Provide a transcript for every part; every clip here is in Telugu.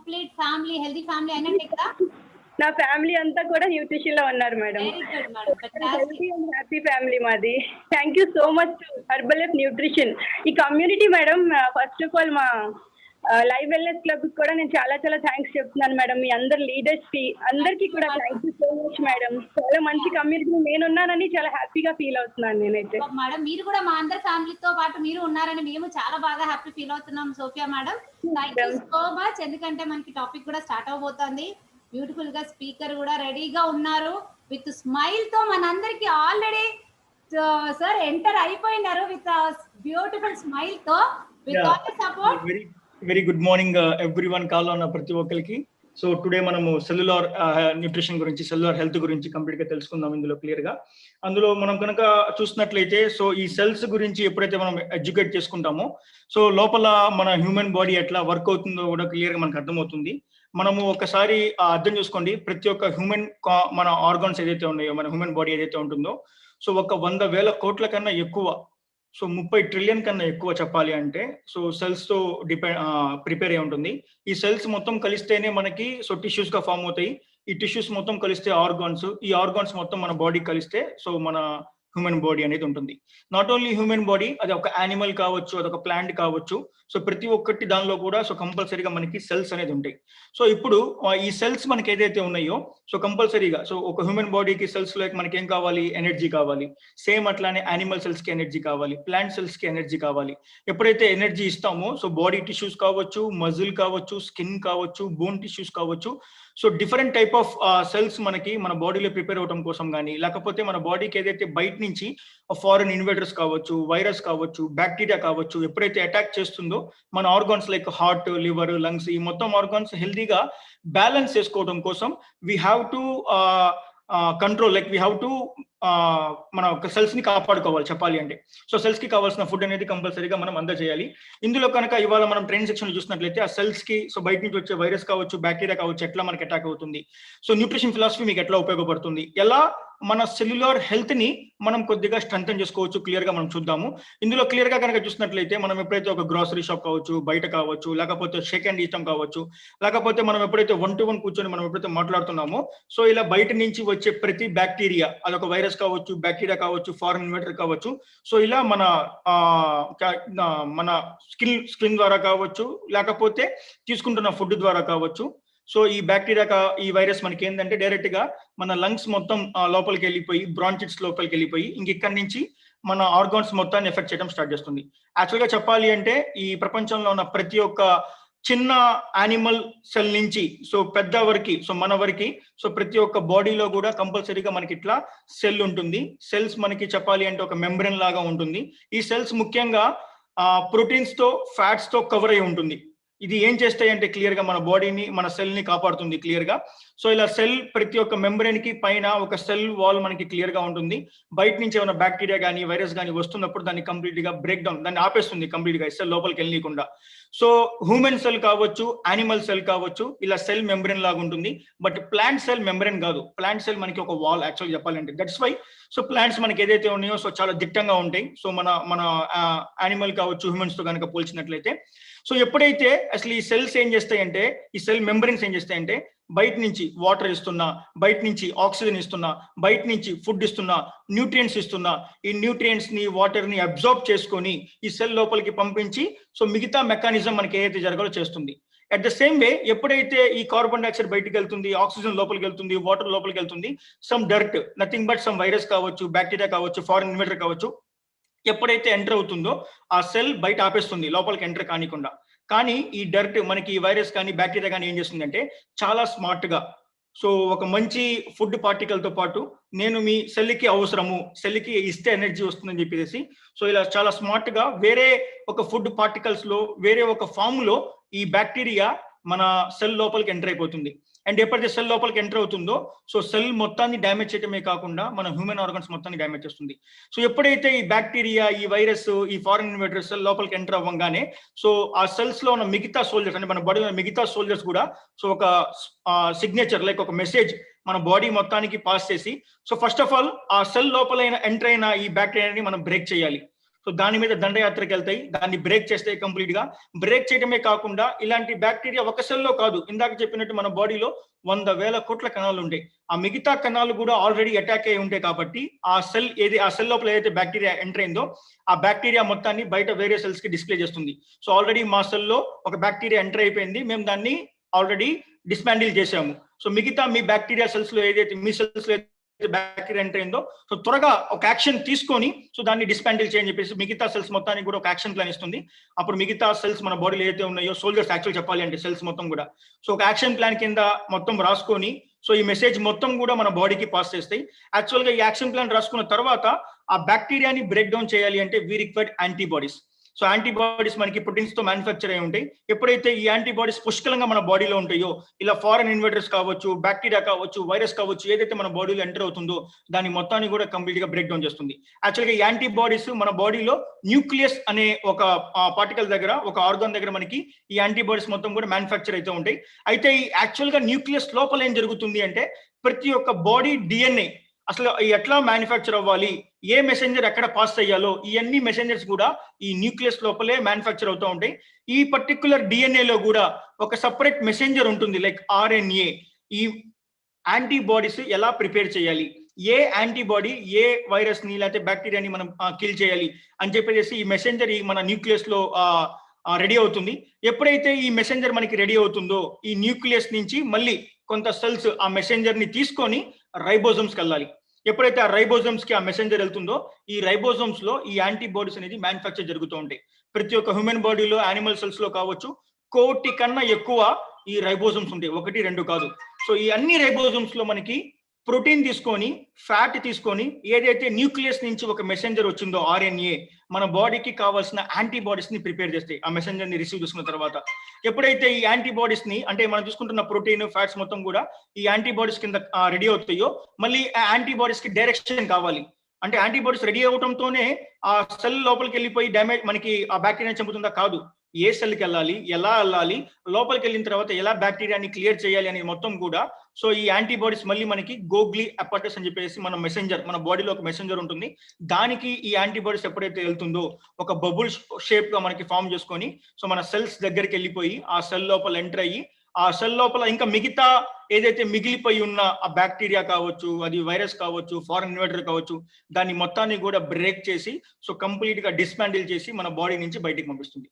కంప్లీట్ ఫ్యామిలీ హెల్తీ ఫ్యామిలీ అయినట్టే కదా? నా ఫ్యామిలీ అంతా కూడా న్యూట్రిషన్ లో ఉన్నారు madam. Very good madam, fantastic. Healthy and happy family మాది. Thank you so much to Herbalife nutrition. ఈ community madam, first of all మా లైవ్ వెల్నెస్ క్లబ్ కూడా నేను చాలా చాలా థ్యాంక్స్ చెప్తున్నాను మేడం. మీ అందరు లీడర్స్ కి అందరికీ కూడా thank you so much madam. చాలా మంచి కమ్యూనిటీ నేనున్నానని చాలా హ్యాపీగా ఫీల్ అవుతున్నాను నేనైతే. మేడం మీరు కూడా మా అందరి ఫ్యామిలీతో పాటు మీరు ఉన్నారని మేము చాలా బాగా హ్యాపీ ఫీల్ అవుతున్నాం Sophia madam. Thank you so much. ఎందుకంటే మనకి టాపిక్ కూడా స్టార్ట్ అవబోతోంది. బ్యూటిఫుల్ గా స్పీకర్ కూడా రెడీగా ఉన్నారు విత్ స్మైల్ తో మనందరికి ఆల్రెడీ సార్ ఎంటర్ అయిపోయినారు విత్ బ్యూటిఫుల్ స్మైల్ తో with all the support. Very good morning everyone, call ఉన్న ప్రతి ఒక్కరికి. సో టుడే మనము సెల్యులార్ న్యూట్రిషన్ గురించి, సెల్యులార్ హెల్త్ గురించి కంప్లీట్ గా తెలుసుకుందాం ఇందులో క్లియర్ గా. అందులో మనం కనుక చూసినట్లయితే సో ఈ సెల్స్ గురించి ఎప్పుడైతే మనం ఎడ్యుకేట్ చేసుకుంటామో సో లోపల మన హ్యూమన్ బాడీ ఎట్లా వర్క్ అవుతుందో కూడా క్లియర్ గా మనకు అర్థమవుతుంది. మనము ఒకసారి అర్థం చేసుకోండి, ప్రతి ఒక్క హ్యూమన్ మన ఆర్గాన్స్ ఏదైతే ఉన్నాయో, మన హ్యూమన్ బాడీ ఏదైతే ఉంటుందో సో ఒక 100,000 కోట్ల కన్నా ఎక్కువ, సో 30 ట్రిలియన్ కన్నా ఎక్కువ చెప్పాలి అంటే సో సెల్స్ తో ప్రిపేర్ అయి ఉంటుంది. ఈ సెల్స్ మొత్తం కలిస్తేనే మనకి సో టిష్యూస్ గా ఫామ్ అవుతాయి. ఈ టిష్యూస్ మొత్తం కలిస్తే ఆర్గాన్స్, ఈ ఆర్గాన్స్ మొత్తం మన బాడీ కలిస్తే సో మన హ్యూమన్ బాడీ అనేది ఉంటుంది. నాట్ ఓన్లీ హ్యూమన్ బాడీ, అది ఒక యానిమల్ కావచ్చు, అదొక ప్లాంట్ కావచ్చు. సో ప్రతి ఒక్కటి దానిలో కూడా సో కంపల్సరీగా మనకి సెల్స్ అనేది ఉంటాయి. సో ఇప్పుడు ఈ సెల్స్ మనకి ఏదైతే ఉన్నాయో సో కంపల్సరీగా సో ఒక హ్యూమన్ బాడీకి సెల్స్ లైక్ మనకి ఏం కావాలి, ఎనర్జీ కావాలి. సేమ్ అట్లానే యానిమల్ సెల్స్ కి ఎనర్జీ కావాలి, ప్లాంట్ సెల్స్ కి ఎనర్జీ కావాలి. ఎప్పుడైతే ఎనర్జీ ఇస్తామో సో బాడీ టిష్యూస్ కావచ్చు, మజిల్ కావచ్చు, స్కిన్ కావచ్చు, బోన్ టిష్యూస్ కావచ్చు, so different type of cells మనకి మన బాడీలో ప్రిపేర్ అవడం కోసం కానీ, లేకపోతే మన బాడీకి ఏదైతే బయట నుంచి ఫారెన్ ఇన్వేడర్స్ కావచ్చు, వైరస్ కావచ్చు, బ్యాక్టీరియా కావచ్చు, ఎప్పుడైతే అటాక్ చేస్తుందో మన organs like heart, liver, lungs, ఈ మొత్తం ఆర్గాన్స్ హెల్దీగా బ్యాలెన్స్ చేసుకోవడం కోసం we have to control, like we have to మన ఒక సెల్స్ ని కాపాడుకోవాలి చెప్పాలి అంటే. సో సెల్స్ కి కావాల్సిన ఫుడ్ అనేది కంపల్సరీగా మనం అందజేయాలి. ఇందులో కనుక ఇవాళ మనం ట్రైనింగ్ సెక్షన్ చూసినట్లయితే ఆ సెల్స్ కి సో బయట నుంచి వచ్చే వైరస్ కావచ్చు, బ్యాక్టీరియా కావచ్చు, ఎట్లా మనకి అటాక్ అవుతుంది, సో న్యూట్రిషన్ ఫిలాసఫీ మీకు ఎట్లా ఉపయోగపడుతుంది, ఎలా మన సెల్యులార్ హెల్త్ ని మనం కొద్దిగా స్ట్రెంథెన్ చేసుకోవచ్చు క్లియర్ గా మనం చూద్దాము. ఇందులో క్లియర్ గా కనుక చూసినట్లయితే మనం ఎప్పుడైతే ఒక గ్రాసరీ షాప్ కావచ్చు, బయట కావచ్చు, లేకపోతే షేక్ అండ్ ఈటం కావచ్చు, లేకపోతే మనం ఎప్పుడైతే 1-to-1 కూర్చొని మనం ఎప్పుడైతే మాట్లాడుతున్నామో సో ఇలా బయట నుంచి వచ్చే ప్రతి బ్యాక్టీరియా, అదొక వైరస్ కావచ్చు, బ్యాక్టీరియా కావచ్చు, ఫారెన్ ఇన్వేటర్ కావచ్చు, సో ఇలా మన స్కిన్ ద్వారా కావచ్చు, లేకపోతే తీసుకుంటున్న ఫుడ్ ద్వారా కావచ్చు, సో ఈ బ్యాక్టీరియా ఈ వైరస్ మనకి ఏంటంటే డైరెక్ట్ గా మన లంగ్స్ మొత్తం లోపలికి వెళ్ళిపోయి, బ్రాంచిట్స్ లోపలికి వెళ్ళిపోయి ఇంకెక్కడి నుంచి మన ఆర్గాన్స్ మొత్తాన్ని ఎఫెక్ట్ చేయడం స్టార్ట్ చేస్తుంది. యాక్చువల్ గా చెప్పాలి అంటే ఈ ప్రపంచంలో ఉన్న ప్రతి ఒక్క చిన్న యానిమల్ సెల్ నుంచి సో పెద్ద వరకు, సో మన వరకు, సో ప్రతి ఒక్క బాడీలో కూడా కంపల్సరీగా మనకి ఇట్లా సెల్ ఉంటుంది. సెల్స్ మనకి చెప్పాలి అంటే ఒక మెంబ్రెన్ లాగా ఉంటుంది. ఈ సెల్స్ ముఖ్యంగా ప్రోటీన్స్ తో, ఫ్యాట్స్ తో కవర్ అయి ఉంటుంది. ఇది ఏం చేస్తాయి అంటే క్లియర్ గా మన బాడీని, మన సెల్ ని కాపాడుతుంది క్లియర్ గా. సో ఇలా సెల్ ప్రతి ఒక్క మెంబ్రెన్ కి పైన ఒక సెల్ వాల్ మనకి క్లియర్ గా ఉంటుంది. బయట నుంచి ఏమైనా బ్యాక్టీరియా కానీ, వైరస్ కానీ వస్తున్నప్పుడు దాన్ని కంప్లీట్ గా బ్రేక్ డౌన్, దాన్ని ఆపేస్తుంది కంప్లీట్ గా, సెల్ లోపలికి వెళ్ళకుండా. సో హ్యూమన్ సెల్ కావచ్చు, యానిమల్ సెల్ కావచ్చు, ఇలా సెల్ మెంబ్రెన్ లాగా ఉంటుంది. బట్ ప్లాంట్ సెల్ మెంబ్రెన్ కాదు. ప్లాంట్ సెల్ మనకి ఒక వాల్ యాక్చువల్ చెప్పాలంటే. దట్స్ వై సో ప్లాంట్స్ మనకి ఏదైతే ఉన్నాయో సో చాలా దిట్టంగా ఉంటాయి. సో మన యానిమల్ కావచ్చు, హ్యూమన్స్ తో కనుక పోల్చినట్లయితే. సో ఎప్పుడైతే అసలు ఈ సెల్స్ ఏం చేస్తాయంటే, ఈ సెల్ మెంబ్రెన్స్ ఏం చేస్తాయంటే బయట నుంచి వాటర్ ఇస్తున్నా, బయట నుంచి ఆక్సిజన్ ఇస్తున్నా, బయట నుంచి ఫుడ్ ఇస్తున్నా, న్యూట్రియంట్స్ ఇస్తున్నా, ఈ న్యూట్రియంట్స్ ని, వాటర్ ని అబ్జార్బ్ చేసుకొని ఈ సెల్ లోపలికి పంపించి సో మిగతా మెకానిజం మనకి ఏదైతే జరగాలో చేస్తుంది. అట్ ద సేమ్ వే ఎప్పుడైతే ఈ కార్బన్ డైఆక్సైడ్ బయటకు వెళ్తుంది, ఆక్సిజన్ లోపలికి వెళ్తుంది, వాటర్ లోపలికి వెళ్తుంది, some dirt, nothing but some virus కావచ్చు, బ్యాక్టీరియా కావచ్చు, ఫారెన్ ఇన్వేటర్ కావచ్చు, ఎప్పుడైతే ఎంటర్ అవుతుందో ఆ సెల్ బయట ఆపేస్తుంది లోపలికి ఎంటర్ కానికుండా. కానీ ఈ డర్ట్ మనకి ఈ వైరస్ కానీ, బ్యాక్టీరియా కానీ ఏం చేస్తుందంటే చాలా స్మార్ట్ గా సో ఒక మంచి ఫుడ్ పార్టికల్ తో పాటు నేను మీ సెల్కి అవసరము, సెల్కి ఇస్తే ఎనర్జీ వస్తుందని చెప్పేసి సో ఇలా చాలా స్మార్ట్ గా వేరే ఒక ఫుడ్ పార్టికల్స్ లో, వేరే ఒక ఫామ్ లో ఈ బ్యాక్టీరియా మన సెల్ లోపలికి ఎంటర్ అయిపోతుంది. అండ్ ఎప్పుడైతే సెల్ లోపలికి ఎంటర్ అవుతుందో సో సెల్ మొత్తాన్ని డ్యామేజ్ చేయడమే కాకుండా మన హ్యూమన్ ఆర్గన్స్ మొత్తాన్ని డ్యామేజ్ చేస్తుంది. సో ఎప్పుడైతే ఈ బ్యాక్టీరియా, ఈ వైరస్, ఈ ఫారెన్ ఇన్వేటర్ సెల్ లోపలికి ఎంటర్ అవ్వగానే సో ఆ సెల్స్ లో ఉన్న మిగతా సోల్జర్స్, అంటే మన బాడీలో మిగతా సోల్జర్స్ కూడా సో ఒక సిగ్నేచర్ లైక్ ఒక మెసేజ్ మన బాడీ మొత్తానికి పాస్ చేసి సో ఫస్ట్ ఆఫ్ ఆల్ ఆ సెల్ లోపల ఎంటర్ అయిన ఈ బ్యాక్టీరియాని మనం బ్రేక్ చేయాలి. సో దాని మీద దండయాత్రకి వెళ్తాయి, దాన్ని బ్రేక్ చేస్తాయి కంప్లీట్ గా. బ్రేక్ చేయడమే కాకుండా ఇలాంటి బ్యాక్టీరియా ఒక సెల్లో కాదు, ఇందాక చెప్పినట్టు మన బాడీలో 100,000 కోట్ల కణాలు ఉంటాయి. ఆ మిగతా కణాలు కూడా ఆల్రెడీ అటాక్ అయి ఉంటాయి కాబట్టి ఆ సెల్ లోపల ఏదైతే బ్యాక్టీరియా ఎంటర్ అయిందో ఆ బ్యాక్టీరియా మొత్తాన్ని బయట వేరే సెల్స్ కి డిస్ప్లే చేస్తుంది. సో ఆల్రెడీ మా సెల్లో ఒక బ్యాక్టీరియా ఎంటర్ అయిపోయింది, మేము దాన్ని ఆల్రెడీ డిస్మాండిల్ చేసాము. సో మిగతా మీ బ్యాక్టీరియా సెల్స్ లో ఏదైతే మీ సెల్స్ లో బ్యాక్టీరియా ఎంటర్ అయిందో సో త్వరగా ఒక యాక్షన్ తీసుకొని సో దాన్ని డిస్మాండిల్ చేయని చెప్పేసి మిగతా సెల్స్ మొత్తానికి కూడా ఒక యాక్షన్ ప్లాన్ ఇస్తుంది. అప్పుడు మిగతా సెల్స్ మన బాడీలో ఏదైతే ఉన్నాయో సోల్జర్స్ యాక్చువల్ చెప్పాలి అంటే సెల్స్ మొత్తం కూడా సో ఒక యాక్షన్ ప్లాన్ కింద మొత్తం రాసుకొని సో ఈ మెసేజ్ మొత్తం కూడా మన బాడీకి పాస్ చేస్తాయి. యాక్చువల్ గా ఈ యాక్షన్ ప్లాన్ రాసుకున్న తర్వాత ఆ బ్యాక్టీరియాని బ్రేక్ డౌన్ చేయాలి అంటే we required antibodies. So antibodies మనకి ప్రోటీన్స్ తో మ్యానుఫ్యాక్చర్ అయి ఉంటాయి. ఎప్పుడైతే ఈ యాంటీబాడీస్ పుష్కలంగా మన బాడీలో ఉంటాయో, ఇలా ఫారెన్ ఇన్వేడర్స్ కావచ్చు, బ్యాక్టీరియా కావచ్చు, వైరస్ కావచ్చు, ఏదైతే మన బాడీలో ఎంటర్ అవుతుందో దాని మొత్తాన్ని కూడా కంప్లీట్ గా బ్రేక్ డౌన్ చేస్తుంది. యాక్చువల్గా ఈ యాంటీబాడీస్ మన బాడీలో న్యూక్లియస్ అనే ఒక పార్టికల్ దగ్గర, ఒక ఆర్గాన్ దగ్గర మనకి ఈ యాంటీబాడీస్ మొత్తం కూడా మ్యానుఫ్యాక్చర్ అయితే ఉంటాయి. అయితే ఈ యాక్చువల్ గా న్యూక్లియస్ లోపల ఏం జరుగుతుంది అంటే ప్రతి ఒక్క బాడీ డిఎన్ఏ అసలు ఎట్లా మ్యానుఫ్యాక్చర్ అవ్వాలి, ఏ మెసెంజర్ ఎక్కడ పాస్ అయ్యాలో ఇవన్నీ మెసెంజర్స్ కూడా ఈ న్యూక్లియస్ లోపలే మ్యానుఫ్యాక్చర్ అవుతూ ఉంటాయి. ఈ పర్టికులర్ డిఎన్ఏలో కూడా ఒక సపరేట్ మెసెంజర్ ఉంటుంది లైక్ ఆర్ఎన్ఏ. ఈ యాంటీబాడీస్ ఎలా ప్రిపేర్ చేయాలి, ఏ యాంటీబాడీ ఏ వైరస్ ని లేకపోతే బ్యాక్టీరియాని మనం కిల్ చేయాలి అని చెప్పేసి ఈ మెసెంజర్ ఈ మన న్యూక్లియస్ లో రెడీ అవుతుంది. ఎప్పుడైతే ఈ మెసెంజర్ మనకి రెడీ అవుతుందో ఈ న్యూక్లియస్ నుంచి మళ్ళీ కొంత సెల్స్ ఆ మెసెంజర్ ని తీసుకొని రైబోజోమ్స్ కి వెళ్ళాలి. ఎప్పుడైతే ఆ రైబోజోమ్స్ కి ఆ మెసెంజర్ వెళ్తుందో ఈ రైబోజోమ్స్ లో ఈ యాంటీబాడీస్ అనేది మ్యానుఫ్యాక్చర్ జరుగుతూ ఉంటాయి. ప్రతి ఒక్క హ్యూమన్ బాడీలో, యానిమల్ సెల్స్ లో కావచ్చు, 1,000,000 కన్నా ఎక్కువ ఈ రైబోజోమ్స్ ఉంటాయి, 1, 2 కాదు. సో ఈ అన్ని రైబోజోమ్స్ లో మనకి ప్రోటీన్ తీసుకొని, ఫ్యాట్ తీసుకొని, ఏదైతే న్యూక్లియస్ నుంచి ఒక మెసెంజర్ వచ్చిందో ఆర్ఎన్ఏ మన బాడీకి కావాల్సిన యాంటీబాడీస్ ని ప్రిపేర్ చేస్తాయి ఆ మెసెంజర్ ని రిసీవ్ చేసుకున్న తర్వాత. ఎప్పుడైతే ఈ యాంటీబాడీస్ ని అంటే మనం చూసుకుంటున్న ప్రోటీన్, ఫ్యాట్స్ మొత్తం కూడా ఈ యాంటీబాడీస్ కింద రెడీ అవుతాయో మళ్ళీ ఆ యాంటీబాడీస్ కి డైరెక్షన్ కావాలి. అంటే యాంటీబాడీస్ రెడీ అవడంతోనే ఆ సెల్ లోపలికి వెళ్ళిపోయి డ్యామేజ్ మనకి ఆ బ్యాక్టీరియా చంపుతుందా, కాదు. ఏ సెల్కి వెళ్ళాలి, ఎలా వెళ్ళాలి, లోపలికి వెళ్ళిన తర్వాత ఎలా బ్యాక్టీరియాని క్లియర్ చేయాలి అనేది మొత్తం కూడా సో ఈ యాంటీబాడీస్ మళ్ళీ మనకి గోగ్లీ అపార్టస్ అని చెప్పేసి మన మెసెంజర్, మన బాడీలో ఒక మెసెంజర్ ఉంటుంది, దానికి ఈ యాంటీబాడీస్ ఎప్పుడైతే వెళ్తుందో ఒక బబుల్ షేప్ గా మనకి ఫామ్ చేసుకొని సో మన సెల్స్ దగ్గరికి వెళ్ళిపోయి ఆ సెల్ లోపల ఎంటర్ అయ్యి ఆ సెల్ లోపల ఇంకా మిగతా ఏదైతే మిగిలిపోయి ఉన్న ఆ బ్యాక్టీరియా కావచ్చు, అది వైరస్ కావచ్చు, ఫారెన్ ఇన్వేడర్ కావచ్చు, దాన్ని మొత్తాన్ని కూడా బ్రేక్ చేసి సో కంప్లీట్ గా డిస్మాండిల్ చేసి మన బాడీ నుంచి బయటికి పంపిస్తుంది.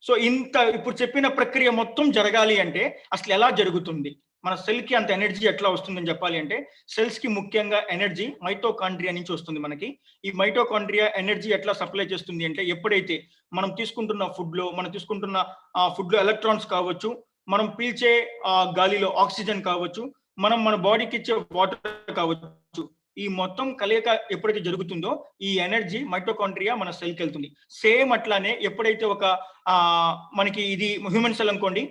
సో ఇంత ఇప్పుడు చెప్పిన ప్రక్రియ మొత్తం జరగాలి అంటే అసలు ఎలా జరుగుతుంది, మన సెల్ కి అంత ఎనర్జీ ఎట్లా వస్తుందని చెప్పాలి అంటే సెల్స్ కి ముఖ్యంగా ఎనర్జీ మైటోకాండ్రియా నుంచి వస్తుంది. మనకి ఈ మైటోకాండ్రియా ఎనర్జీ ఎట్లా సప్లై చేస్తుంది అంటే ఎప్పుడైతే మనం తీసుకుంటున్న ఫుడ్ లో ఎలక్ట్రాన్స్ కావచ్చు, మనం పీల్చే గాలిలో ఆక్సిజన్ కావచ్చు, మనం మన బాడీకి ఇచ్చే వాటర్ కావచ్చు, ఈ మొత్తం కలయిక ఎప్పుడైతే జరుగుతుందో ఈ ఎనర్జీ మైటోకాండ్రియా మన సెల్కి వెళ్తుంది. సేమ్ అట్లానే ఎప్పుడైతే ఒక మనకి ఇది హ్యూమన్ సెల్ అనుకోండి,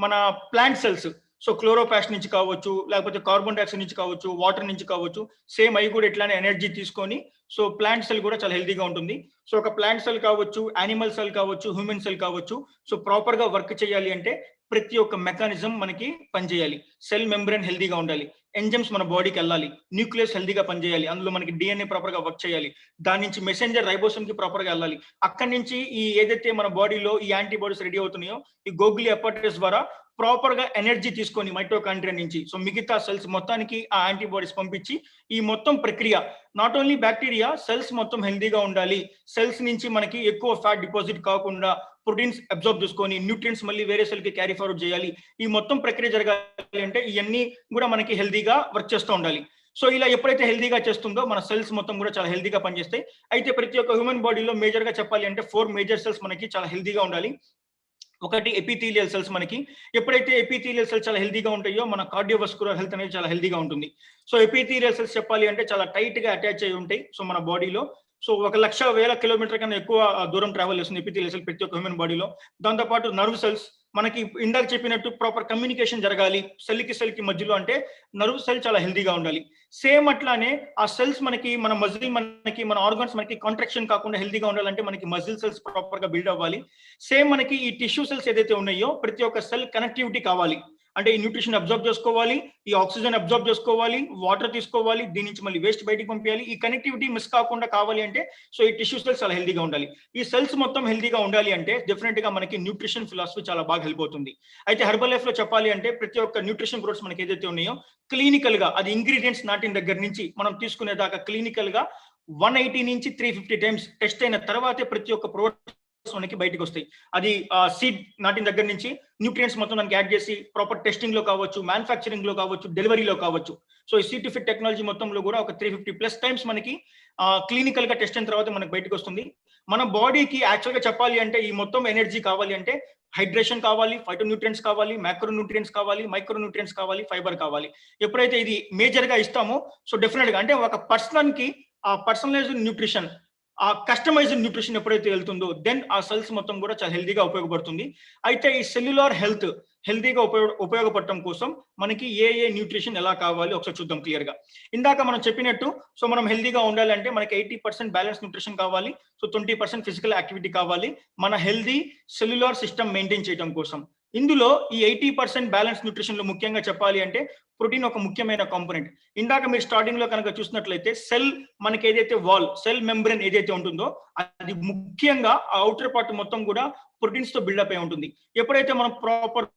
మన ప్లాంట్ సెల్స్ సో క్లోరోప్లాస్ట్ నుంచి కావచ్చు, లేకపోతే కార్బన్ డైఆక్సైడ్ నుంచి కావచ్చు, వాటర్ నుంచి కావచ్చు, సేమ్ అవి కూడా ఇట్లానే ఎనర్జీ తీసుకొని సో ప్లాంట్ సెల్ కూడా చాలా హెల్తీగా ఉంటుంది. సో ఒక ప్లాంట్ సెల్ కావచ్చు, యానిమల్ సెల్ కావచ్చు, హ్యూమన్ సెల్ కావచ్చు, సో ప్రాపర్ గా వర్క్ చేయాలి అంటే ప్రతి ఒక్క మెకానిజం మనకి పనిచేయాలి. సెల్ మెంబ్రెయిన్ హెల్తీగా ఉండాలి, ఎంజైమ్స్ మన బాడీకి వెళ్ళాలి, న్యూక్లియస్ హెల్తీగా పనిచేయాలి, అందులో మనకి డిఎన్ఏ ప్రాపర్ గా వర్క్ చేయాలి, దాని నుంచి మెసెంజర్ రైబోసోమ్ కి ప్రాపర్ గా వెళ్ళాలి. అక్కడి నుంచి ఈ ఏదైతే మన బాడీలో ఈ యాంటీబాడీస్ రెడీ అవుతున్నాయో ఈ గోగ్లీ అపార్టస్ ద్వారా ప్రాపర్ గా ఎనర్జీ తీసుకొని మైటోకాండ్రియా నుంచి సో మిగతా సెల్స్ మొత్తానికి ఆ యాంటీబాడీస్ పంపించి ఈ మొత్తం ప్రక్రియ నాట్ ఓన్లీ బ్యాక్టీరియా, సెల్స్ మొత్తం హెల్తీగా ఉండాలి, సెల్స్ నుంచి మనకి ఎక్కువ ఫ్యాట్ డిపాజిట్ కాకుండా ప్రోటీన్స్ అబ్జార్బ్ చేసుకొని న్యూట్రియంట్స్ మళ్ళీ వేరే సెల్ కి క్యారీ ఫార్వర్డ్ చేయాలి. ఈ మొత్తం ప్రక్రియ జరగాలి అంటే ఇవన్నీ కూడా మనకి హెల్తీగా వర్క్ చేస్తూ ఉండాలి. సో ఇలా ఎప్పుడైతే హెల్తీగా చేస్తుందో మన సెల్స్ మొత్తం కూడా చాలా హెల్తీగా పనిచేస్తాయి. అయితే ప్రతి ఒక్క హ్యూమన్ బాడీలో మేజర్ గా చెప్పాలి అంటే 4 మేజర్ సెల్స్ మనకి చాలా హెల్తీగా ఉండాలి. ఒకటి ఎపిథీలియల్ సెల్స్. మనకి ఎప్పుడైతే ఎపిథీలియల్ సెల్స్ చాలా హెల్తీగా ఉంటాయో మన కార్డియోవస్కులర్ హెల్త్ అనేది చాలా హెల్తీగా ఉంటుంది. సో ఎపిథీలియల్ సెల్స్ చెప్పాలి అంటే చాలా టైట్ గా అటాచ్ అయి ఉంటాయి సో మన బాడీలో. సో 1,00,000 కిలోమీటర్ కన్నా ఎక్కువ దూరం ట్రావెల్ చేస్తుంది ఎపిథీలియల్ సెల్ ప్రతి ఒక్క హ్యూమన్ బాడీలో. దాంతోపాటు నర్వ్ సెల్స్ మనకి ఇందాక చెప్పినట్టు ప్రాపర్ కమ్యూనికేషన్ జరగాలి సెల్ కి మధ్యలో అంటే నర్వ్ సెల్ చాలా హెల్తీగా ఉండాలి. సేమ్ అట్లానే ఆ సెల్స్ మనకి మన మజిల్ మన ఆర్గాన్స్ మనకి కాంట్రాక్షన్ కాకుండా హెల్తీగా ఉండాలంటే మనకి మజిల్ సెల్స్ ప్రాపర్ గా బిల్డ్ అవ్వాలి. సేమ్ మనకి ఈ టిష్యూ సెల్స్ ఏదైతే ఉన్నాయో ప్రతి ఒక్క సెల్ కనెక్టివిటీ కావాలి. అంటే ఈ న్యూట్రిషన్ అబ్జర్వ్ చేసుకోవాలి, ఈ ఆక్సిజన్ అబ్జర్వ్ చేసుకోవాలి, వాటర్ తీసుకోవాలి, దీని నుంచి మళ్ళీ వేస్ట్ బయటికి పంపించాలి. ఈ కనెక్టివిటీ మిస్ కాకుండా కావాలి అంటే సో ఈ టిష్యూ సెల్స్ చాలా హెల్దీగా ఉండాలి. ఈ సెల్స్ మొత్తం హెల్దీగా ఉండాలి అంటే డెఫినెట్ గా మనకి న్యూట్రిషన్ ఫిలాసఫీ చాలా బాగా హెల్ప్ అవుతుంది. అయితే హెర్బల్ లైఫ్ లో చెప్పాలి అంటే ప్రతి ఒక్క న్యూట్రిషన్ ప్రొడక్ట్స్ మనకి ఏదైతే ఉన్నాయో క్లినికల్ గా అది ఇంగ్రీడియంట్స్ నాటిన దగ్గర నుంచి మనం తీసుకునేదాకా క్లినికల్ గా 180 నుంచి 350 టైమ్స్ టెస్ట్ అయిన తర్వాతే ప్రతి ఒక్క ప్రొడక్ట్ మనకి బయటకు వస్తాయి. అది సీడ్ నాటిన దగ్గర నుంచి న్యూట్రియంట్స్ మొత్తం మనకి యాడ్ చేసి ప్రాపర్ టెస్టింగ్ లో కావచ్చు, మ్యానుఫాక్చరింగ్ లో కావచ్చు, డెలివరీలో కావచ్చు. సో ఈ సీడ్ టు ఫిట్ టెక్నాలజీ మొత్తంలో కూడా ఒక 350+ టైమ్స్ మనకి క్లినికల్ గా టెస్ట్ అయిన తర్వాత మనకి బయటకు వస్తుంది. మన బాడీకి యాక్చువల్ గా చెప్పాలి అంటే ఈ మొత్తం ఎనర్జీ కావాలి అంటే హైడ్రేషన్ కావాలి, ఫైటో న్యూట్రియంట్స్ కావాలి, మైక్రో న్యూట్రియంట్స్ కావాలి, మైక్రో న్యూట్రియంట్స్ కావాలి, ఫైబర్ కావాలి. ఎప్పుడైతే ఇది మేజర్ గా ఇస్తామో సో డెఫినెట్ గా అంటే ఒక పర్సన్ కి ఆ పర్సనలైజ్డ్ న్యూట్రిషన్, ఆ కస్టమైజ్డ్ న్యూట్రిషన్ ఎప్పుడైతే వెళ్తుందో దెన్ ఆ సెల్స్ మొత్తం కూడా చాలా హెల్దీగా ఉపయోగపడుతుంది. అయితే ఈ సెల్యులార్ హెల్త్ హెల్దీగా ఉపయోగపడటం కోసం మనకి ఏ న్యూట్రిషన్ ఎలా కావాలి ఒకసారి చూద్దాం క్లియర్ గా. ఇందాక మనం చెప్పినట్టు సో మనం హెల్దీగా ఉండాలంటే మనకి 80% బ్యాలెన్స్ న్యూట్రిషన్ కావాలి, సో 20% ఫిజికల్ యాక్టివిటీ కావాలి మన హెల్దీ సెల్యులార్ సిస్టమ్ మెయింటైన్ చేయడం కోసం. ఇందులో ఈ 80% బ్యాలెన్స్ న్యూట్రిషన్ లో ముఖ్యంగా చెప్పాలి అంటే ప్రోటీన్ ఒక ముఖ్యమైన కాంపోనెంట్. ఇందాక మీరు స్టార్టింగ్ లో కనుక చూసినట్లయితే సెల్ మనకి ఏదైతే వాల్ సెల్ మెంబ్రెన్ ఏదైతే ఉంటుందో అది ముఖ్యంగా ఆ అవుటర్ పార్ట్ మొత్తం కూడా ప్రోటీన్స్ తో బిల్డప్ అయి ఉంటుంది. ఎప్పుడైతే మనం ప్రాపర్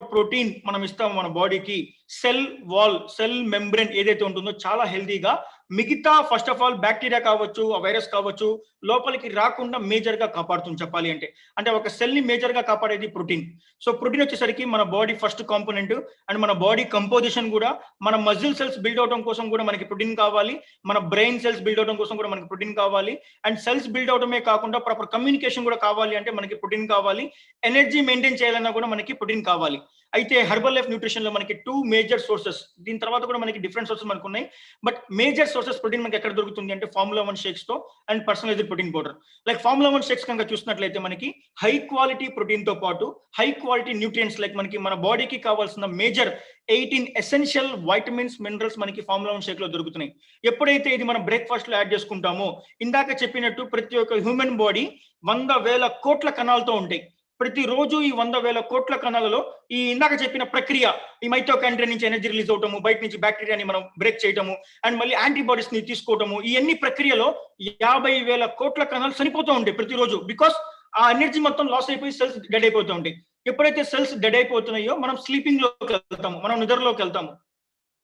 ప్రోటీన్ మనం ఇస్తాము మన బాడీకి సెల్ వాల్ సెల్ మెంబ్రెన్ ఏదైతే ఉంటుందో చాలా హెల్దీగా మిగతా ఫస్ట్ ఆఫ్ ఆల్ బ్యాక్టీరియా కావచ్చు, ఆ వైరస్ కావచ్చు లోపలికి రాకుండా మేజర్ గా కాపాడుతుంది చెప్పాలి అంటే. అంటే ఒక సెల్ ని మేజర్ గా కాపాడేది ప్రోటీన్. సో ప్రోటీన్ వచ్చేసరికి మన బాడీ ఫస్ట్ కాంపోనెంట్ అండ్ మన బాడీ కంపోజిషన్ కూడా మన మజిల్ సెల్స్ బిల్డ్ అవడం కోసం కూడా మనకి ప్రోటీన్ కావాలి, మన బ్రెయిన్ సెల్స్ బిల్డ్ అవడం కోసం కూడా మనకి ప్రోటీన్ కావాలి, అండ్ సెల్స్ బిల్డ్ అవడమే కాకుండా ప్రాపర్ కమ్యూనికేషన్ కూడా కావాలి అంటే మనకి ప్రోటీన్ కావాలి, ఎనర్జీ మెయింటైన్ చేయాలన్నా కూడా మనకి ప్రోటీన్ కావాలి. అయితే హెర్బల్ లైఫ్ న్యూట్రిషన్ లో మనకి 2 మేజర్ సోర్సెస్, దీని తర్వాత కూడా మనకి డిఫరెంట్ సోర్సెస్ మనకు ఉన్నాయి, బట్ మేజర్ సోర్సెస్ ప్రోటీన్ మనకి ఎక్కడ దొరుకుతుంది అంటే ఫార్ములా 1 షేక్స్ తో and personalised protein powder. Like formula 1 shakes కనుక చూసినట్లయితే మనకి హై క్వాలిటీ ప్రోటీన్ తో పాటు హై క్వాలిటీ న్యూట్రియంట్స్ లైక్ మనకి మన బాడీకి కావాల్సిన మేజర్ 18 ఎసెన్షియల్ వైటమిన్స్ మినరల్స్ మనకి ఫార్ములా 1 షేక్ లో దొరుకుతున్నాయి. ఎప్పుడైతే ఇది మనం బ్రేక్ఫాస్ట్ లో యాడ్ చేసుకుంటామో ఇందాక చెప్పినట్టు ప్రతి ఒక్క హ్యూమన్ బాడీ 100,000 కోట్ల కణాలతో ఉంటాయి. ప్రతిరోజు ఈ 100,000 కోట్ల కణాలలో ఈ ఇందాక చెప్పిన ప్రక్రియ ఈ మైటోకాండ్రియా నుంచి ఎనర్జీ రిలీజ్ అవటము, బయట నుంచి బ్యాక్టీరియాని మనం బ్రేక్ చేయటము అండ్ మళ్ళీ యాంటీబాడీస్ ని తీసుకోవటము, ఈ అన్ని ప్రక్రియలో 50,000 కోట్ల కణాలు చనిపోతూ ఉంటాయి ప్రతిరోజు. బికాస్ ఆ ఎనర్జీ మొత్తం లాస్ అయిపోయి సెల్స్ డెడ్ అయిపోతూ ఉంటాయి. ఎప్పుడైతే సెల్స్ డెడ్ అయిపోతున్నాయో మనం స్లీపింగ్ లోకి వెళ్తాము, మనం నిద్రలోకి వెళ్తాము.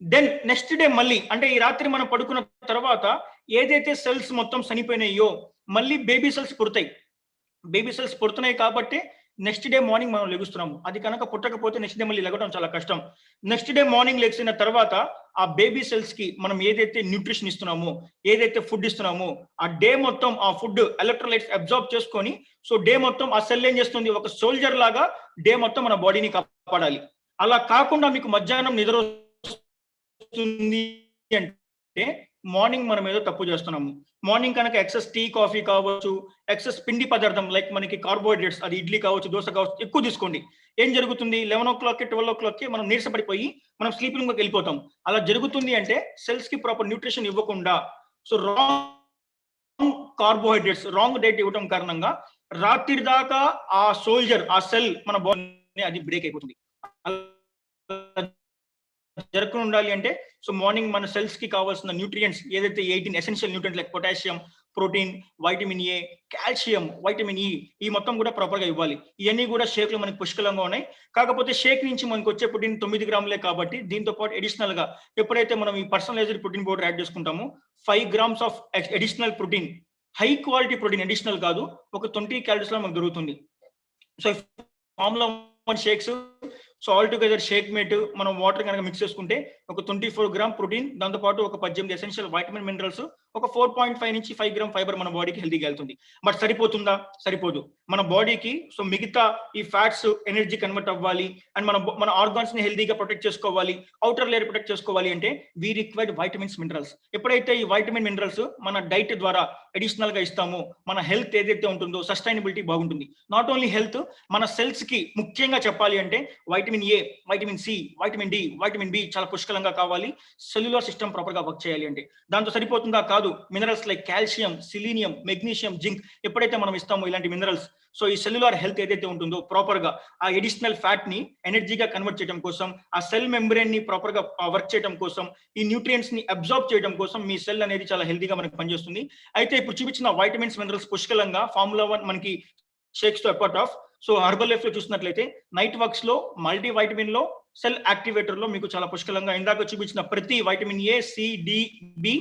దెన్ నెక్స్ట్ డే మళ్ళీ అంటే ఈ రాత్రి మనం పడుకున్న తర్వాత ఏదైతే సెల్స్ మొత్తం చనిపోయినాయో మళ్ళీ బేబీ సెల్స్ పుడతాయి. బేబీ సెల్స్ పుడుతున్నాయి కాబట్టి నెక్స్ట్ డే మార్నింగ్ మనం లెగుస్తున్నాము. అది కనుక పుట్టకపోతే నెక్స్ట్ డే మళ్ళీ లెగడం చాలా కష్టం. నెక్స్ట్ డే మార్నింగ్ లెగిసిన తర్వాత ఆ బేబీ సెల్స్ కి మనం ఏదైతే న్యూట్రిషన్ ఇస్తున్నామో, ఏదైతే ఫుడ్ ఇస్తున్నామో ఆ డే మొత్తం ఆ ఫుడ్ ఎలక్ట్రోలైట్స్ అబ్జార్బ్ చేసుకొని సో డే మొత్తం ఆ సెల్ ఏం చేస్తుంది, ఒక సోల్జర్ లాగా డే మొత్తం మన బాడీని కాపాడాలి. అలా కాకుండా మీకు మధ్యాహ్నం నిద్ర వస్తుంది అంటే మార్నింగ్ మనం ఏదో తప్పు చేస్తున్నాము. మార్నింగ్ కనుక ఎక్సెస్ టీ కాఫీ కావచ్చు, ఎక్సెస్ పిండి పదార్థం లైక్ మనకి కార్బోహైడ్రేట్స్ అది ఇడ్లీ కావచ్చు, దోశ కావచ్చు ఎక్కువ తీసుకోండి. ఏం జరుగుతుంది 11 o'clock 12 o'clock మనం నీరసపడిపోయి మనం స్లీపింగ్ లోకి వెళ్ళిపోతాం. అలా జరుగుతుంది అంటే సెల్స్ కి ప్రాపర్ న్యూట్రిషన్ ఇవ్వకుండా so wrong carbohydrates wrong diet ఇవ్వడం కారణంగా రాత్రి దాకా ఆ సోల్జర్ ఆ సెల్ మన బాడీ అది బ్రేక్ అయిపోతుంది. జరగకుండా ఉండాలి అంటే సో మార్నింగ్ మన సెల్స్ కి కావాల్సిన న్యూట్రియంట్స్ ఏదైతే 18 essential nutrients like potassium, protein, vitamin A, calcium, vitamin E ఈ మొత్తం కూడా ప్రాపర్ గా ఇవ్వాలి. ఇవన్నీ కూడా షేక్ లో మనకి పుష్కలంగా ఉన్నాయి. కాకపోతే షేక్ నుంచి మనకు వచ్చే ప్రోటీన్ 9 గ్రాములే కాబట్టి దీంతో పాటు అడిషనల్ గా ఎప్పుడైతే మనం ఈ పర్సనలైజ్డ్ ప్రోటీన్ పౌడర్ యాడ్ చేసుకుంటామో 5 grams of additional protein, high quality protein additional కాదు, ఒక 20 calories లో మనకు దొరుకుతుంది. So formula 1 shakes so all together Shake Mate మనం వాటర్ కనుక మిక్స్ చేసుకుంటే ఒక 24 grams ప్రోటీన్, దాంతో పాటు ఒక 18 ఎసెన్షియల్ వైటమిన్ మినరల్స్, ఒక 4.5 నుంచి 5 grams ఫైబర్ మన బాడీకి హెల్దీగా వెళ్తుంది. బట్ సరిపోతుందా? సరిపోదు. మన బాడీకి సో మిగతా ఈ ఫ్యాట్స్ ఎనర్జీ కన్వర్ట్ అవ్వాలి అండ్ మన ఆర్గాన్స్ ని హెల్దీగా ప్రొటెక్ట్ చేసుకోవాలి, అవుటర్ లేయర్ ప్రొటెక్ట్ చేసుకోవాలి అంటే వీ రిక్వైర్డ్ వైటమిన్స్ మినరల్స్. ఎప్పుడైతే ఈ వైటమిన్ మినరల్స్ మన డైట్ ద్వారా అడిషనల్ గా ఇస్తామో మన హెల్త్ ఏదైతే ఉంటుందో సస్టైనబిలిటీ బాగుంటుంది. నాట్ ఓన్లీ హెల్త్, మన సెల్స్ కి ముఖ్యంగా చెప్పాలి అంటే vitamin A, vitamin C, vitamin D, vitamin B చాలా పుష్కలంగా కావాలి సెల్యులర్ సిస్టమ్ ప్రాపర్ గా వర్క్ చేయాలి అంటే. దాంతో సరిపోతుందా? కాదు. Minerals like calcium, selenium, magnesium, zinc ఎప్పుడైతే మనం ఇస్తామో ఇలాంటి మినరల్స్ సో ఈ సెల్యులార్ హెల్త్ ఏదైతే ఉంటుందో ప్రాపర్ గా ఆ ఎడిషనల్ ఫ్యాట్ ని ఎనర్జీగా కన్వర్ట్ చేయడం కోసం, ఆ సెల్ మెంబ్రెయిన్ ని ప్రాపర్ గా వర్క్ చేయడం కోసం, ఈ న్యూట్రియంట్స్ ని అబ్జార్బ్ చేయడం కోసం మీ సెల్ అనేది చాలా హెల్తీగా మనకి పనిచేస్తుంది. అయితే ఇప్పుడు చూపించిన వైటమిన్స్ మినరల్స్ పుష్కలంగా ఫార్ములా 1 మనకి షేక్స్ తో apart of. So Herbalife లో చూసినట్లయితే నైట్ వర్క్స్ లో, మల్టీ వైటమిన్ లో, సెల్ యాక్టివేటర్ లో మీకు చాలా పుష్కలంగా ఇందాక చూపించిన ప్రతి vitamin A, C, D, B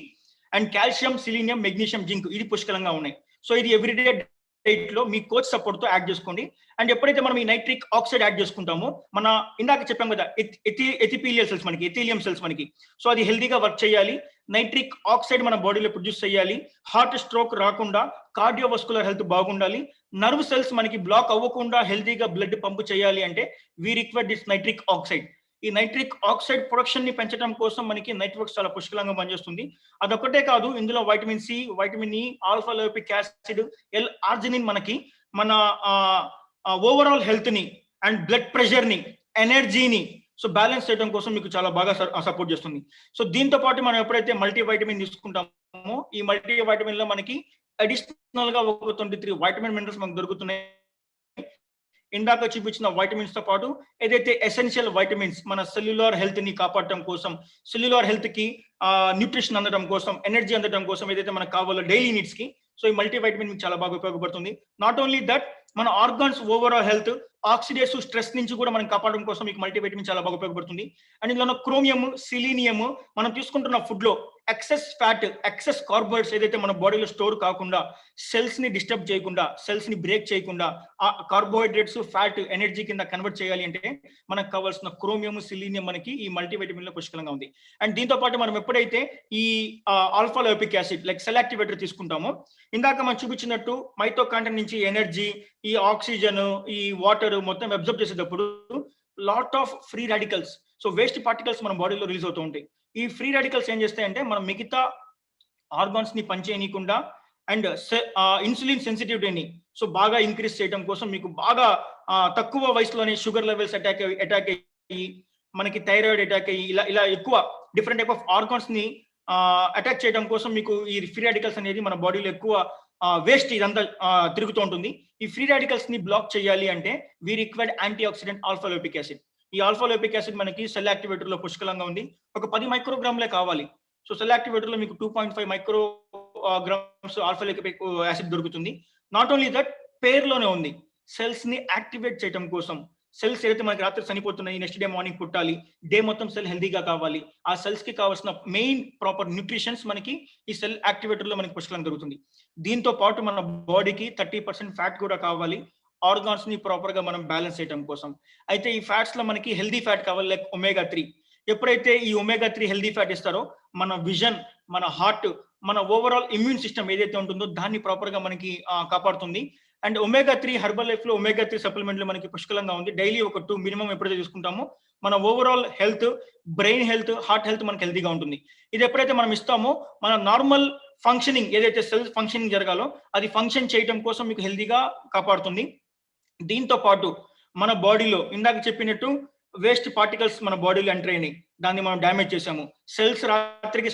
and calcium, selenium, magnesium, zinc ఇది పుష్కలంగా ఉన్నాయి. సో ఇది ఎవ్రీడే డైట్ లో మీ కోచ్ సపోర్ట్ తో యాడ్ చేసుకోండి. అండ్ ఎప్పుడైతే మనం ఈ నైట్రిక్ ఆక్సైడ్ యాడ్ చేసుకుంటామో, మన ఇందాక చెప్పాం కదా ఎథిపీలియల్ సెల్స్ మనకి, ఎథీలియం సెల్స్ మనకి, సో అది హెల్దీగా వర్క్ చేయాలి. నైట్రిక్ ఆక్సైడ్ మన బాడీలో ప్రొడ్యూస్ చేయాలి. హార్ట్ స్ట్రోక్ రాకుండా, కార్డియోవస్కులర్ హెల్త్ బాగుండాలి. నర్వ్ సెల్స్ మనకి బ్లాక్ అవ్వకుండా హెల్దీగా బ్లడ్ పంపు చేయాలి అంటే we require this nitric oxide. ఈ నైట్రిక్ ఆక్సైడ్ ప్రొడక్షన్ ని పెంచడం కోసం మనకి నైట్ వర్క్స్ చాలా పుష్కలంగా పనిచేస్తుంది. అదొక్కటే కాదు, ఇందులో vitamin C, vitamin E, alpha lipoic acid, L arginine మనకి మన ఓవరాల్ హెల్త్ ని అండ్ బ్లడ్ ప్రెషర్ ని, ఎనర్జీని సో బ్యాలెన్స్ చేయడం కోసం మీకు చాలా బాగా సపోర్ట్ చేస్తుంది. సో దీంతో పాటు మనం ఎప్పుడైతే మల్టీ వైటమిన్ తీసుకుంటామో, ఈ మల్టీ వైటమిన్ లో మనకి అడిషనల్ గా ఒక 23 వైటమిన్ మినరల్స్ మనకు దొరుకుతున్నాయి. ఇందాక చూపించిన వైటమిన్స్ తో పాటు ఏదైతే ఎసెన్షియల్ వైటమిన్స్ మన సెల్యులార్ హెల్త్ ని కాపాడటం కోసం, సెల్యులార్ హెల్త్ కి న్యూట్రిషన్ అందడం కోసం, ఎనర్జీ అందడం కోసం ఏదైతే మనకు కావాలో డైలీ నీడ్స్ కి, సో ఈ మల్టీ వైటమిన్ మీకు చాలా బాగా ఉపయోగపడుతుంది. నాట్ ఓన్లీ దట్, మన organs overall health, oxidative stress నుంచి కూడా మనం కాపాడడం కోసం మీకు మల్టీ వైటమిన్ చాలా బాగా ఉపయోగపడుతుంది. అండ్ ఇందులో క్రోమియం, సిలీనియం మనం తీసుకుంటున్న ఫుడ్ లో ఎక్సెస్ ఫ్యాట్, ఎక్సెస్ కార్బోహైడ్రేట్స్ ఏదైతే మన బాడీలో స్టోర్ కాకుండా, సెల్స్ ని డిస్టర్బ్ చేయకుండా, సెల్స్ ని బ్రేక్ చేయకుండా ఆ కార్బోహైడ్రేట్స్, ఫ్యాట్ ఎనర్జీ కింద కన్వర్ట్ చేయాలి అంటే మనకు కావాల్సిన క్రోమియం, సిలీనియం మనకి ఈ మల్టీవిటమిన్ లో పుష్కలంగా ఉంది. అండ్ దీంతో పాటు మనం ఎప్పుడైతే ఈ alpha lipoic acid like cell activator తీసుకుంటామో, ఇందాక మనం చూపించినట్టు మైటోకాండ్రియా నుంచి ఎనర్జీ, ఈ ఆక్సిజన్, ఈ వాటర్ మొత్తం అబ్జర్వ్ చేసేటప్పుడు lot of free radicals, so waste particles మన బాడీలో రిలీజ్ అవుతూ ఉంటాయి. ఈ ఫ్రీ రాడికల్స్ ఏం చేస్తాయంటే మన మిగతా ఆర్గాన్స్ ని పనిచేయనీయకుండా అండ్ ఇన్సులిన్ సెన్సిటివిటీని సో బాగా ఇంక్రీజ్ చేయడం కోసం, మీకు బాగా తక్కువ వయసులోనే షుగర్ లెవెల్స్ అటాక్ అయ్యి, మనకి థైరాయిడ్ అటాక్ అయ్యి, ఇలా ఎక్కువ డిఫరెంట్ టైప్ ఆఫ్ ఆర్గాన్స్ ని అటాక్ చేయడం కోసం మీకు ఈ ఫ్రీ రాడికల్స్ అనేది మన బాడీలో ఎక్కువ వేస్ట్ ఇదంతా తిరుగుతూ ఉంటుంది. ఈ ఫ్రీ రాడికల్స్ ని బ్లాక్ చేయాలి అంటే we required antioxidant alpha lipoic acid. ఈ ఆల్ఫా లైపిక్ యాసిడ్ మనకి సెల్ యాక్టివేటర్ లో పుష్కలంగా ఉంది. ఒక 10 మైక్రోగ్రామ్లే కావాలి. సో సెల్ యాక్టివేటర్ లో మీకు 2.5 మైక్రోగ్రామ్స్ ఆల్ఫా లైపిక్ యాసిడ్ దొరుకుతుంది. నాట్ ఓన్లీ దట్, పేర్లోనే ఉంది సెల్స్ ని యాక్టివేట్ చేయడం కోసం. సెల్స్ ఏదైతే మనకి రాత్రి చనిపోతున్నాయి, నెక్స్ట్ డే మార్నింగ్ పుట్టాలి, డే మొత్తం సెల్ హెల్దీగా కావాలి, ఆ సెల్స్ కి కావాల్సిన మెయిన్ ప్రాపర్ న్యూట్రిషన్స్ మనకి ఈ సెల్ యాక్టివేటర్ లో మనకి పుష్కలంగా దొరుకుతుంది. దీంతో పాటు మన బాడీకి 30% ఫ్యాట్ కూడా కావాలి, ఆర్గాన్స్ ని ప్రాపర్ గా మనం బ్యాలెన్స్ చేయడం కోసం. అయితే ఈ ఫ్యాట్స్ లో మనకి హెల్దీ ఫ్యాట్ కావాలి, లైక్ ఒమేగా 3. ఎప్పుడైతే ఈ ఒమేగా 3 హెల్దీ ఫ్యాట్ ఇస్తారో, మన విజన్, మన హార్ట్, మన ఓవరాల్ ఇమ్యూన్ సిస్టమ్ ఏదైతే ఉంటుందో దాన్ని ప్రాపర్ గా మనకి కాపాడుతుంది. అండ్ ఒమేగా 3 హెర్బల్ లైఫ్ లో ఒమేగా 3 సప్లిమెంట్లు మనకి పుష్కలంగా ఉంది. డైలీ ఒక 2 మినిమం ఎప్పుడైతే తీసుకుంటామో మన overall health, brain health, heart health మనకి హెల్తీగా ఉంటుంది. ఇది ఎప్పుడైతే మనం ఇస్తామో మన నార్మల్ ఫంక్షనింగ్ ఏదైతే సెల్స్ ఫంక్షనింగ్ జరగాలో అది ఫంక్షన్ చేయడం కోసం మీకు హెల్తీగా కాపాడుతుంది. దీంతో పాటు మన బాడీలో ఇందాక చెప్పినట్టు వేస్ట్ పార్టికల్స్ మన బాడీలో ఎంటర్ అయినాయి, దాన్ని మనం డ్యామేజ్ చేసాము. సెల్స్ రాత్రికి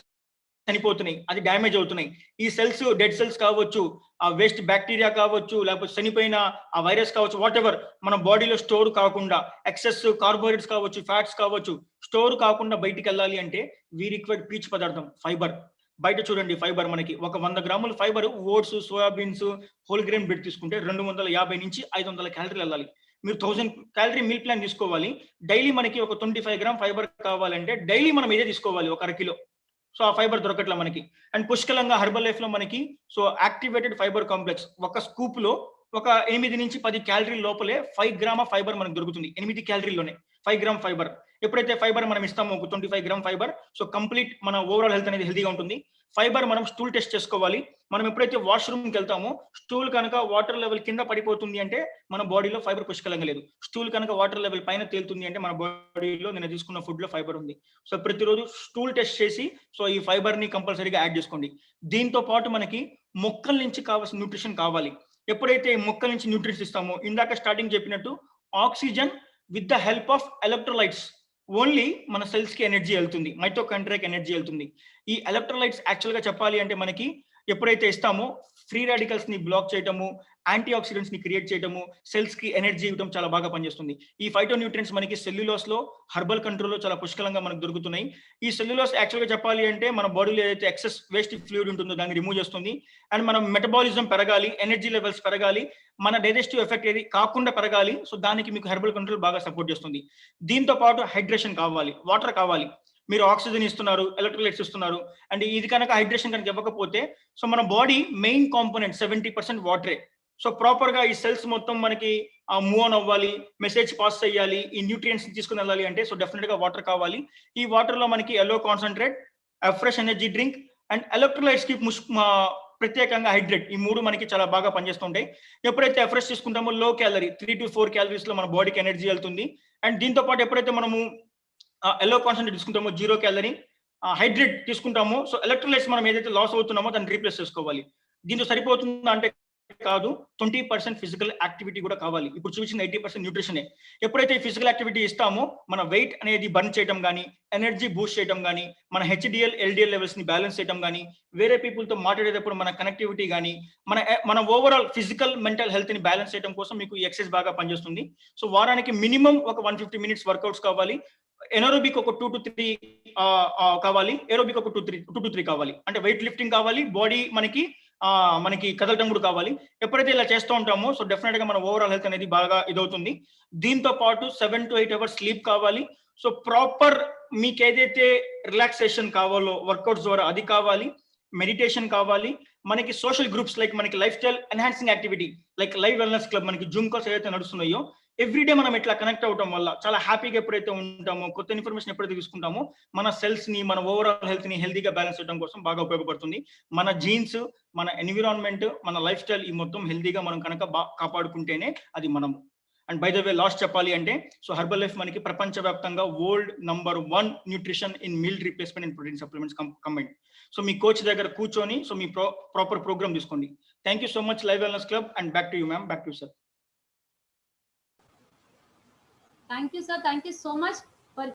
చనిపోతున్నాయి, అది డ్యామేజ్ అవుతున్నాయి. ఈ సెల్స్ డెడ్ సెల్స్ కావచ్చు, ఆ వేస్ట్ బ్యాక్టీరియా కావచ్చు, లేకపోతే చనిపోయిన ఆ వైరస్ కావచ్చు, వాట్ ఎవర్ మన బాడీలో స్టోర్ కాకుండా, ఎక్సెస్ కార్బోహైడ్రేట్స్ కావచ్చు, ఫ్యాట్స్ కావచ్చు, స్టోర్ కాకుండా బయటికి వెళ్ళాలి అంటే వీ రిక్వైర్డ్ పీచు పదార్థం, ఫైబర్. బయట చూడండి ఫైబర్ మనకి ఒక 100 గ్రాముల fibre oats, soybeans, whole grain bread తీసుకుంటే 250 నుంచి 500 క్యాలరీలు వెళ్ళాలి. మీరు 1000 క్యాలరీ మీల్ ప్లాన్ తీసుకోవాలి. డైలీ మనకి ఒక 25 గ్రామ్ ఫైబర్ కావాలంటే డైలీ మనం ఇదే తీసుకోవాలి, ఒక 1/2 కిలో. సో ఆ ఫైబర్ దొరకట్లా మనకి. అండ్ పుష్కలంగా హెర్బల్ లైఫ్ లో మనకి సో యాక్టివేటెడ్ ఫైబర్ కాంప్లెక్స్ ఒక స్కూప్ లో ఒక 8 నుంచి 10 క్యాలరీ లోపలే 5 గ్రామ్ ఫైబర్ మనకు దొరుకుతుంది. 8 క్యాలరీలోనే 5 గ్రామ్ ఫైబర్. ఎప్పుడైతే ఫైబర్ మనం ఇస్తామో ఒక 25 గ్రామ్ ఫైబర్, సో కంప్లీట్ మన ఓవరాల్ హెల్త్ అనేది హెల్తీగా ఉంటుంది. ఫైబర్ మనం స్టూల్ టెస్ట్ చేసుకోవాలి. మనం ఎప్పుడైతే వాష్రూమ్కి వెళ్తామో స్టూల్ కనుక వాటర్ లెవెల్ కింద పడిపోతుంది అంటే మన బాడీలో ఫైబర్ పుష్కలంగా లేదు. స్టూల్ కనుక వాటర్ లెవెల్ పైన తేలుతుంది అంటే మన బాడీలో నేను తీసుకున్న ఫుడ్ లో ఫైబర్ ఉంది. సో ప్రతిరోజు స్టూల్ టెస్ట్ చేసి సో ఈ ఫైబర్ ని కంపల్సరీగా యాడ్ చేసుకోండి. దీంతో పాటు మనకి మొక్కల నుంచి కావాల్సిన న్యూట్రిషన్ కావాలి. ఎప్పుడైతే మొక్కల నుంచి న్యూట్రిషన్ ఇస్తామో, ఇందాక స్టార్టింగ్ చెప్పినట్టు oxygen with the help of electrolytes only మన సెల్స్ కి ఎనర్జీ వెళ్తుంది, మైటోకాండ్రియాకి ఎనర్జీ వెళ్తుంది. ఈ ఎలక్ట్రోలైట్స్ యాక్చువల్ గా చెప్పాలి అంటే మనకి ఎప్పుడైతే ఇస్తామో ఫ్రీ రాడికల్స్ ని బ్లాక్ చేయటము, యాంటీ ఆక్సిడెంట్స్ ని క్రియేట్ చేయటము, సెల్స్ కి ఎనర్జీ ఇవ్వడం చాలా బాగా పనిచేస్తుంది. ఈ ఫైటో న్యూట్రియన్స్ మనకి సెల్యులోస్ లో, హర్బల్ కంట్రోల్ లో చాలా పుష్కలంగా మనకు దొరుకుతున్నాయి. ఈ సెల్యులోస్ యాక్చువల్ గా చెప్పాలి అంటే మన బాడీలో ఏదైతే ఎక్సెస్ వేస్ట్ ఫ్లూయిడ్ ఉంటుందో దాన్ని రిమూవ్ చేస్తుంది. అండ్ మన మెటబాలిజం పెరగాలి, ఎనర్జీ లెవెల్స్ పెరగాలి, మన డైజెస్టివ్ ఎఫెక్ట్ ఏది కాకుండా పెరగాలి. సో దానికి మీకు హెర్బల్ కంట్రోల్ బాగా సపోర్ట్ చేస్తుంది. దీంతో పాటు హైడ్రేషన్ కావాలి, వాటర్ కావాలి. మీరు ఆక్సిజన్ ఇస్తున్నారు, ఎలక్ట్రోలైట్స్ ఇస్తున్నారు, అండ్ ఇది కనుక హైడ్రేషన్ కనుక ఇవ్వకపోతే సో మన బాడీ మెయిన్ కాంపోనెంట్ 70% వాటరే. సో ప్రాపర్ గా ఈ సెల్స్ మొత్తం మనకి మూవ్ ఆన్ అవ్వాలి, మెసేజ్ పాస్ చేయాలి, ఈ న్యూట్రియంట్స్ తీసుకుని వెళ్ళాలి అంటే సో డెఫినెట్ గా వాటర్ కావాలి. ఈ వాటర్ లో మనకి yellow concentrate, fresh energy drink and electrolytes కి ప్రత్యేకంగా హైడ్రేట్, ఈ మూడు మనకి చాలా బాగా పనిచేస్తుంటాయి. ఎప్పుడైతే ఫ్రెష్ తీసుకుంటామో లో క్యాలరీ 3 to 4 క్యాలరీస్ లో మన బాడీకి ఎనర్జీ వెళ్తుంది. అండ్ దీంతో పాటు ఎప్పుడైతే మనము ఎల్లో కాన్సన్ట్రేట్ తీసుకుంటామో 0 క్యాలరీ, హైడ్రేట్ తీసుకుంటామో సో ఎలక్ట్రోలైట్స్ మనం ఏదైతే లాస్ అవుతున్నామో దాన్ని రీప్లేస్ చేసుకోవాలి. దీంతో సరిపోతుందా అంటే కాదు, 20% ఫిజికల్ యాక్టివిటీ కూడా కావాలి. ఇప్పుడు చూపించిన 80% న్యూట్రిషనే. ఎప్పుడైతే ఫిజికల్ యాక్టివిటీ ఇస్తామో మన వెయిట్ అనేది బర్న్ చేయడం కానీ, ఎనర్జీ బూస్ట్ చేయడం కానీ, మన HDL LDL లెవెల్స్ ని బ్యాలెన్స్ చేయడం కానీ, వేరే పీపుల్ తో మాట్లాడేటప్పుడు మన కనెక్టివిటీ కానీ, మన ఓవరాల్ ఫిజికల్ మెంటల్ హెల్త్ ని బ్యాలెన్స్ చేయడం కోసం మీకు ఈ ఎక్సర్సైజ్ బాగా పనిచేస్తుంది. సో వారానికి మినిమం ఒక 150 మినిట్స్ వర్కౌట్స్ కావాలి. ఎనరోబిక్ ఒక 2 to 3 కావాలి, ఏరోబిక్ ఒక 2 to 3 కావాలి. అంటే వెయిట్ లిఫ్టింగ్ కావాలి, బాడీ మనకి కదలటం కూడా కావాలి. ఎప్పుడైతే ఇలా చేస్తూ ఉంటామో సో డెఫినెట్ గా మన ఓవరాల్ హెల్త్ అనేది బాగా ఇదవుతుంది. దీంతో పాటు 7 to 8 అవర్స్ స్లీప్ కావాలి. సో ప్రాపర్ మీకు ఏదైతే రిలాక్సేషన్ కావాలో వర్కౌట్స్ ద్వారా అది కావాలి, మెడిటేషన్ కావాలి. మనకి సోషల్ గ్రూప్స్ లైక్ మనకి life style enhancing activity like live wellness club, మనకి జూమ్ కాల్స్ ఏదైతే నడుస్తున్నాయో ఎవ్రీడే మనం ఇట్లా కనెక్ట్ అవడం వల్ల చాలా హ్యాపీగా ఎప్పుడైతే ఉంటామో, కొత్త ఇన్ఫర్మేషన్ ఎప్పుడైతే తీసుకుంటామో మన సెల్స్ ని, మన ఓవరాల్ హెల్త్ ని హెల్తీగా బ్యాలెన్స్ చేయడం కోసం బాగా ఉపయోగపడుతుంది. మన జీన్స్, మన ఎన్విరాన్మెంట్, మన లైఫ్ స్టైల్ ఈ మొత్తం హెల్తీగా మనం కనుక కాపాడుకుంటేనే అది మనం. And by the way last చెప్పాలి అంటే సో హెర్బల్ లైఫ్ మనకి ప్రపంచవ్యాప్తంగా world number 1 nutrition in meal replacement and protein supplements combine. So me coach దగ్గర కూర్చొని సో మీ ప్రాపర్ ప్రోగ్రామ్ తీసుకోండి. Thank you so much live wellness club. And back to you ma'am, back to you sir. Thank you, sir. Thank you so much.